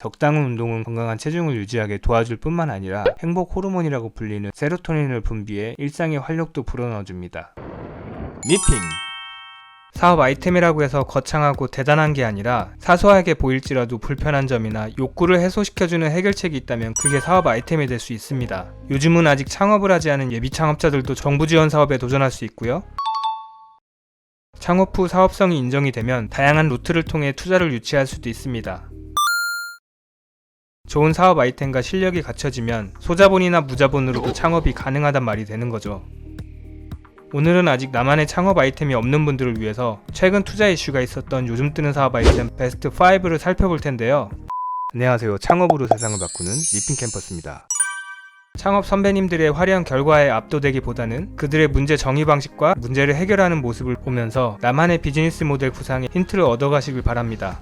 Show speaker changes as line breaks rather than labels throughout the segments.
적당한 운동은 건강한 체중을 유지하게 도와줄 뿐만 아니라 행복 호르몬이라고 불리는 세로토닌을 분비해 일상의 활력도 불어넣어줍니다. 미핑! 사업 아이템이라고 해서 거창하고 대단한 게 아니라 사소하게 보일지라도 불편한 점이나 욕구를 해소시켜주는 해결책이 있다면 그게 사업 아이템이 될 수 있습니다. 요즘은 아직 창업을 하지 않은 예비 창업자들도 정부 지원 사업에 도전할 수 있고요. 창업 후 사업성이 인정이 되면 다양한 루트를 통해 투자를 유치할 수도 있습니다. 좋은 사업 아이템과 실력이 갖춰지면 소자본이나 무자본으로도 창업이 가능하단 말이 되는 거죠. 오늘은 아직 나만의 창업 아이템이 없는 분들을 위해서 최근 투자 이슈가 있었던 요즘 뜨는 사업 아이템 베스트 5를 살펴볼 텐데요. 안녕하세요. 창업으로 세상을 바꾸는 리핑 캠퍼스입니다. 창업 선배님들의 화려한 결과에 압도되기보다는 그들의 문제 정의 방식과 문제를 해결하는 모습을 보면서 나만의 비즈니스 모델 구상에 힌트를 얻어가시길 바랍니다.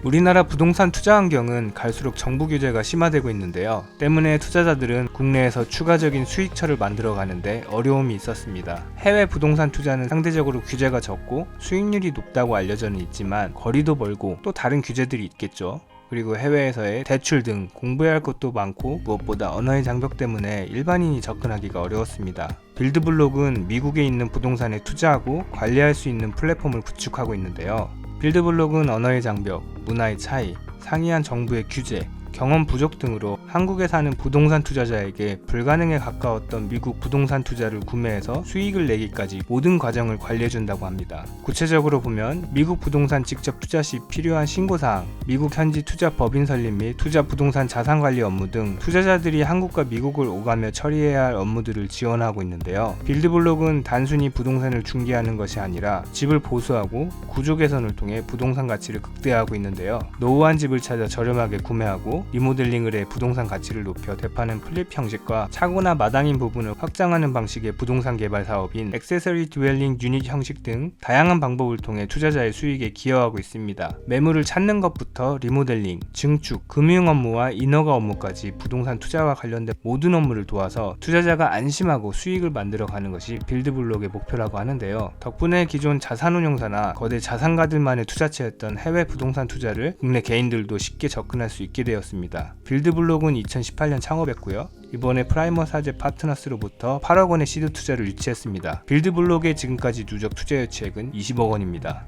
우리나라 부동산 투자 환경은 갈수록 정부 규제가 심화되고 있는데요. 때문에 투자자들은 국내에서 추가적인 수익처를 만들어가는데 어려움이 있었습니다. 해외 부동산 투자는 상대적으로 규제가 적고 수익률이 높다고 알려져는 있지만 거리도 멀고 또 다른 규제들이 있겠죠. 그리고 해외에서의 대출 등 공부해야 할 것도 많고 무엇보다 언어의 장벽 때문에 일반인이 접근하기가 어려웠습니다. 빌드블록은 미국에 있는 부동산에 투자하고 관리할 수 있는 플랫폼을 구축하고 있는데요. 빌드블록은 언어의 장벽, 문화의 차이, 상이한 정부의 규제, 경험 부족 등으로 한국에 사는 부동산 투자자에게 불가능에 가까웠던 미국 부동산 투자를 구매해서 수익을 내기까지 모든 과정을 관리해준다고 합니다. 구체적으로 보면 미국 부동산 직접 투자 시 필요한 신고사항, 미국 현지 투자 법인 설립 및 투자 부동산 자산 관리 업무 등 투자자들이 한국과 미국을 오가며 처리해야 할 업무들을 지원하고 있는데요. 빌드블록은 단순히 부동산을 중개하는 것이 아니라 집을 보수하고 구조 개선을 통해 부동산 가치를 극대화하고 있는데요. 노후한 집을 찾아 저렴하게 구매하고 리모델링을 해 부동산 가치를 높여 되파는 플립 형식과 차고나 마당인 부분을 확장하는 방식의 부동산 개발 사업인 액세서리 드웰링 유닛 형식 등 다양한 방법을 통해 투자자의 수익에 기여하고 있습니다. 매물을 찾는 것부터 리모델링, 증축, 금융 업무와 인허가 업무까지 부동산 투자와 관련된 모든 업무를 도와서 투자자가 안심하고 수익을 만들어가는 것이 빌드블록의 목표라고 하는데요. 덕분에 기존 자산운용사나 거대 자산가들만의 투자처였던 해외 부동산 투자를 국내 개인들도 쉽게 접근할 수 있게 되었습니다. 빌드블록은 2018년 창업했고요. 이번에 프라이머 사제 파트너스로부터 8억 원의 시드 투자를 유치했습니다. 빌드블록의 지금까지 누적 투자 유치액은 20억 원입니다.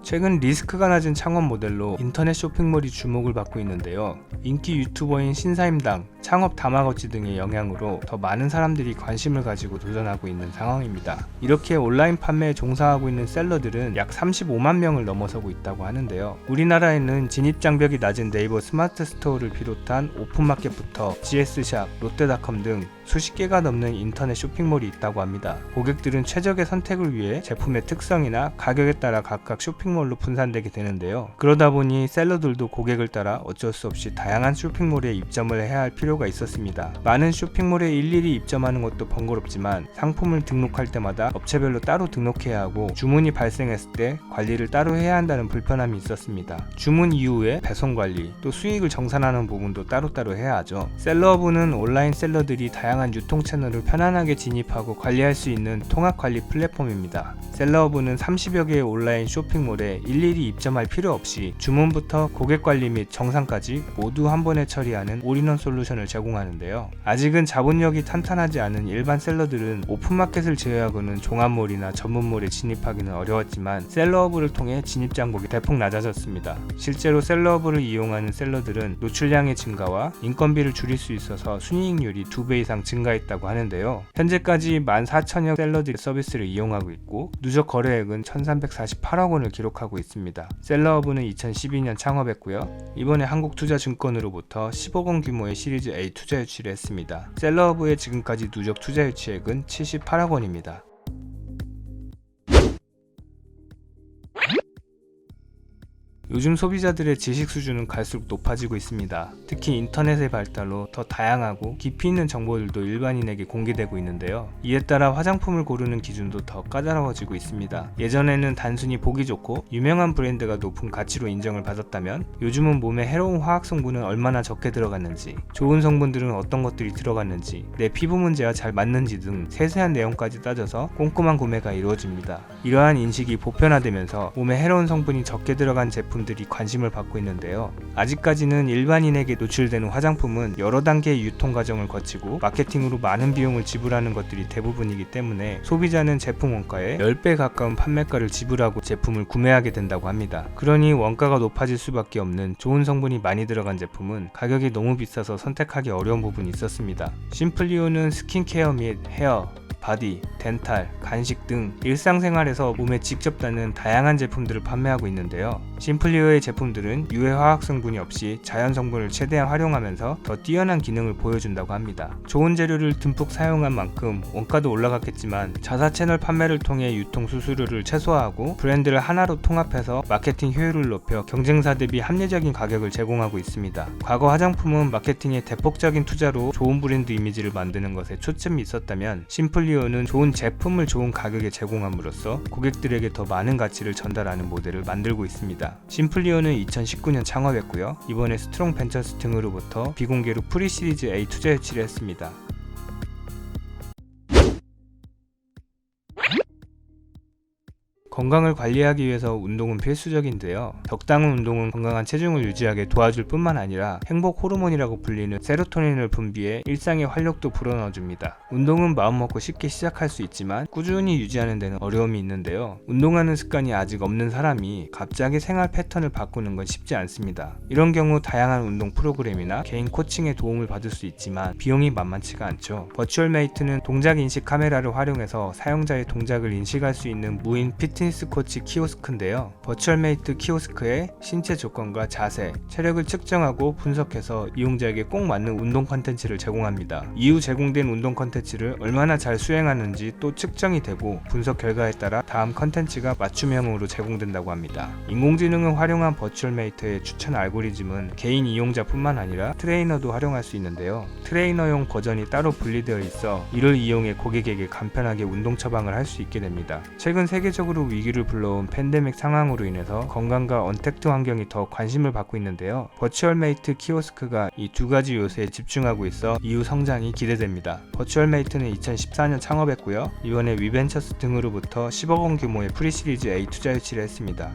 최근 리스크가 낮은 창업 모델로 인터넷 쇼핑몰이 주목을 받고 있는데요. 인기 유튜버인 신사임당, 창업 다마거치 등의 영향으로 더 많은 사람들이 관심을 가지고 도전하고 있는 상황입니다. 이렇게 온라인 판매에 종사하고 있는 셀러들은 약 35만 명을 넘어서고 있다고 하는데요. 우리나라에는 진입장벽이 낮은 네이버 스마트 스토어를 비롯한 오픈마켓부터 GS샵, 롯데닷컴 등 수십 개가 넘는 인터넷 쇼핑몰이 있다고 합니다. 고객들은 최적의 선택을 위해 제품의 특성이나 가격에 따라 각각 쇼핑몰로 분산되게 되는데요. 그러다 보니 셀러들도 고객을 따라 어쩔 수 없이 다양한 쇼핑몰에 입점을 해야 할 필요가 있었습니다. 많은 쇼핑몰에 일일이 입점하는 것도 번거롭지만 상품을 등록할 때마다 업체별로 따로 등록해야 하고 주문이 발생했을 때 관리를 따로 해야 한다는 불편함이 있었습니다. 주문 이후에 배송 관리, 또 수익을 정산하는 부분도 따로따로 해야 하죠. 셀러업은 온라인 셀러들이 다양한 유통 채널을 편안하게 진입하고 관리할 수 있는 통합 관리 플랫폼입니다. 셀러업은 30여 개의 온라인 쇼핑몰에 일일이 입점할 필요 없이 주문부터 고객 관리 및 정산까지 모두 한 번에 처리하는 올인원 솔루션을 제공하는데요. 아직은 자본력이 탄탄하지 않은 일반 셀러들은 오픈마켓을 제외하고는 종합몰이나 전문몰에 진입하기는 어려웠지만 셀러업을 통해 진입 장벽이 대폭 낮아졌습니다. 실제로 셀러업을 이용하는 셀러들은 노출량의 증가와 인건비를 줄일 수 있어서 순이익률이 2배 이상 증가했다고 하는데요. 현재까지 14,000여 셀러들이 서비스를 이용하고 있고 누적 거래액은 1348억 원을 기록하고 있습니다. 셀러업은 2012년 창업했고요. 이번에 한국투자증권으로부터 10억 원 규모의 시리즈 A 투자 유치를 했습니다. 셀러업의 지금까지 누적 투자 유치액은 78억 원입니다. 요즘 소비자들의 지식 수준은 갈수록 높아지고 있습니다. 특히 인터넷의 발달로 더 다양하고 깊이 있는 정보들도 일반인에게 공개되고 있는데요. 이에 따라 화장품을 고르는 기준도 더 까다로워지고 있습니다. 예전에는 단순히 보기 좋고 유명한 브랜드가 높은 가치로 인정을 받았다면 요즘은 몸에 해로운 화학 성분은 얼마나 적게 들어갔는지, 좋은 성분들은 어떤 것들이 들어갔는지, 내 피부 문제와 잘 맞는지 등 세세한 내용까지 따져서 꼼꼼한 구매가 이루어집니다. 이러한 인식이 보편화되면서 몸에 해로운 성분이 적게 들어간 제품들이 관심을 받고 있는데요. 아직까지는 일반인에게 노출되는 화장품은 여러 단계의 유통 과정을 거치고 마케팅으로 많은 비용을 지불하는 것들이 대부분이기 때문에 소비자는 제품 원가의 10배 가까운 판매가를 지불하고 제품을 구매하게 된다고 합니다. 그러니 원가가 높아질 수밖에 없는 좋은 성분이 많이 들어간 제품은 가격이 너무 비싸서 선택하기 어려운 부분이 있었습니다. 심플리오는 스킨케어 및 헤어, 바디, 덴탈, 간식 등 일상생활에서 몸에 직접 닿는 다양한 제품들을 판매하고 있는데요. 심플리오의 제품들은 유해 화학 성분이 없이 자연 성분을 최대한 활용하면서 더 뛰어난 기능을 보여준다고 합니다. 좋은 재료를 듬뿍 사용한 만큼 원가도 올라갔겠지만 자사 채널 판매를 통해 유통 수수료를 최소화하고 브랜드를 하나로 통합해서 마케팅 효율을 높여 경쟁사 대비 합리적인 가격을 제공하고 있습니다. 과거 화장품은 마케팅에 대폭적인 투자로 좋은 브랜드 이미지를 만드는 것에 초점이 있었다면 심플리오는 좋은 제품을 좋은 가격에 제공함으로써 고객들에게 더 많은 가치를 전달하는 모델을 만들고 있습니다. 심플리오는 2019년 창업했고요. 이번에 스트롱 벤처스 등으로부터 비공개로 프리시리즈 A 투자 유치를 했습니다. 건강을 관리하기 위해서 운동은 필수적인데요. 적당한 운동은 건강한 체중을 유지하게 도와줄 뿐만 아니라 행복 호르몬이라고 불리는 세로토닌을 분비해 일상의 활력도 불어넣어줍니다. 운동은 마음먹고 쉽게 시작할 수 있지만 꾸준히 유지하는 데는 어려움이 있는데요. 운동하는 습관이 아직 없는 사람이 갑자기 생활 패턴을 바꾸는 건 쉽지 않습니다. 이런 경우 다양한 운동 프로그램이나 개인 코칭의 도움을 받을 수 있지만 비용이 만만치가 않죠. 버추얼 메이트는 동작 인식 카메라를 활용해서 사용자의 동작을 인식할 수 있는 무인 피트니스 코치 키오스크인데요. 버추얼메이트 키오스크의 신체 조건과 자세, 체력을 측정하고 분석해서 이용자에게 꼭 맞는 운동 컨텐츠를 제공합니다. 이후 제공된 운동 컨텐츠를 얼마나 잘 수행하는지 또 측정이 되고 분석 결과에 따라 다음 컨텐츠가 맞춤형으로 제공된다고 합니다. 인공지능을 활용한 버추얼메이트의 추천 알고리즘은 개인 이용자뿐만 아니라 트레이너도 활용할 수 있는데요. 트레이너용 버전이 따로 분리되어 있어 이를 이용해 고객에게 간편하게 운동 처방을 할 수 있게 됩니다. 최근 세계적으로 위기를 불러온 팬데믹 상황으로 인해서 건강과 언택트 환경이 더 관심을 받고 있는데요. 버추얼메이트 키오스크가 이 두 가지 요소에 집중하고 있어 이후 성장이 기대됩니다. 버추얼메이트는 2014년 창업했고요. 이번에 위벤처스 등으로부터 10억 원 규모의 프리시리즈 A 투자 유치를 했습니다.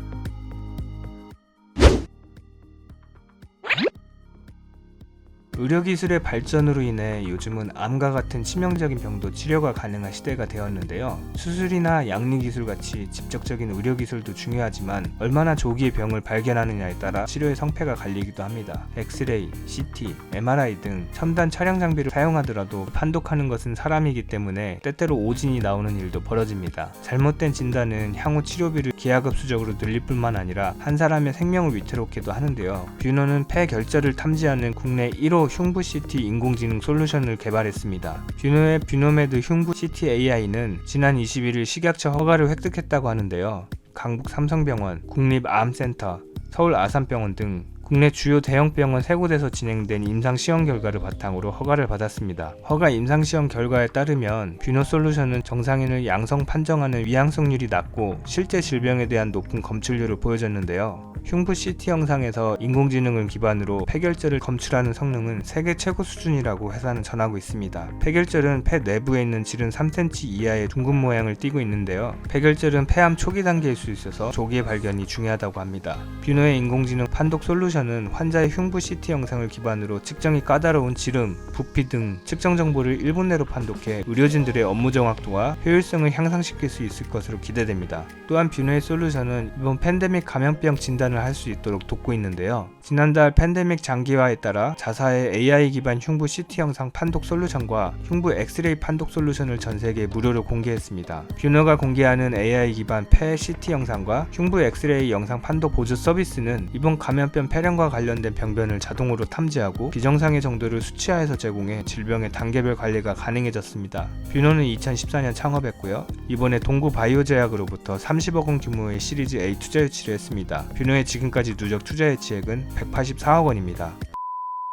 의료기술의 발전으로 인해 요즘은 암과 같은 치명적인 병도 치료가 가능한 시대가 되었는데요. 수술이나 양리기술 같이 직접적인 의료기술도 중요하지만 얼마나 조기에 병을 발견하느냐에 따라 치료의 성패가 갈리기도 합니다. 엑스레이, CT, MRI 등 첨단 촬영 장비를 사용하더라도 판독하는 것은 사람이기 때문에 때때로 오진이 나오는 일도 벌어집니다. 잘못된 진단은 향후 치료비를 기하급수적으로 늘릴 뿐만 아니라 한 사람의 생명을 위태롭게도 하는데요. 뷰노는 폐 결절을 탐지하는 국내 1호 흉부 CT 인공지능 솔루션을 개발했습니다. 뷰노의 뷰노메드 흉부 CT AI는 지난 21일 식약처 허가를 획득했다고 하는데요. 강북 삼성병원, 국립암센터, 서울 아산병원 등 국내 주요 대형 병원 3곳에서 진행된 임상시험 결과를 바탕으로 허가를 받았습니다. 허가 임상시험 결과에 따르면 뷰노 솔루션은 정상인을 양성 판정하는 위양성률이 낮고 실제 질병에 대한 높은 검출률을 보여줬는데요. 흉부 CT 영상에서 인공지능을 기반으로 폐결절을 검출하는 성능은 세계 최고 수준이라고 회사는 전하고 있습니다. 폐결절은 폐 내부에 있는 질은 3cm 이하의 둥근 모양을 띠고 있는데요. 폐결절은 폐암 초기 단계일 수 있어서 조기의 발견이 중요하다고 합니다. 뷰노의 인공지능 판독 솔루션은 환자의 흉부 CT 영상을 기반으로 측정이 까다로운 지름, 부피 등 측정 정보를 1분 내로 판독해 의료진들의 업무 정확도와 효율성을 향상시킬 수 있을 것으로 기대됩니다. 또한 뷰노의 솔루션은 이번 팬데믹 감염병 진단을 할 수 있도록 돕고 있는데요. 지난달 팬데믹 장기화에 따라 자사의 AI 기반 흉부 CT 영상 판독 솔루션과 흉부 엑스레이 판독 솔루션을 전 세계에 무료로 공개했습니다. 뷰노가 공개하는 AI 기반 폐 CT 영상과 흉부 엑스레이 영상 판독 보조 서비스는 이번 감염병 폐렴 촬영과 관련된 병변을 자동으로 탐지하고 비정상의 정도를 수치화해서 제공해 질병의 단계별 관리가 가능해졌습니다. 뷰노는 2014년 창업했고요. 이번에 동구 바이오제약으로부터 30억 원 규모의 시리즈 A 투자 유치를 했습니다. 뷰노의 지금까지 누적 투자 유치액은 184억 원입니다.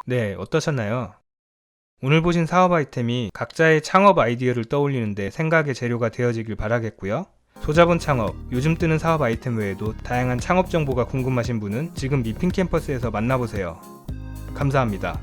네, 어떠셨나요? 오늘 보신 사업 아이템이 각자의 창업 아이디어를 떠올리는데 생각의 재료가 되어지길 바라겠고요. 소자본 창업, 요즘 뜨는 사업 아이템 외에도 다양한 창업 정보가 궁금하신 분은 지금 미핑 캠퍼스에서 만나보세요. 감사합니다.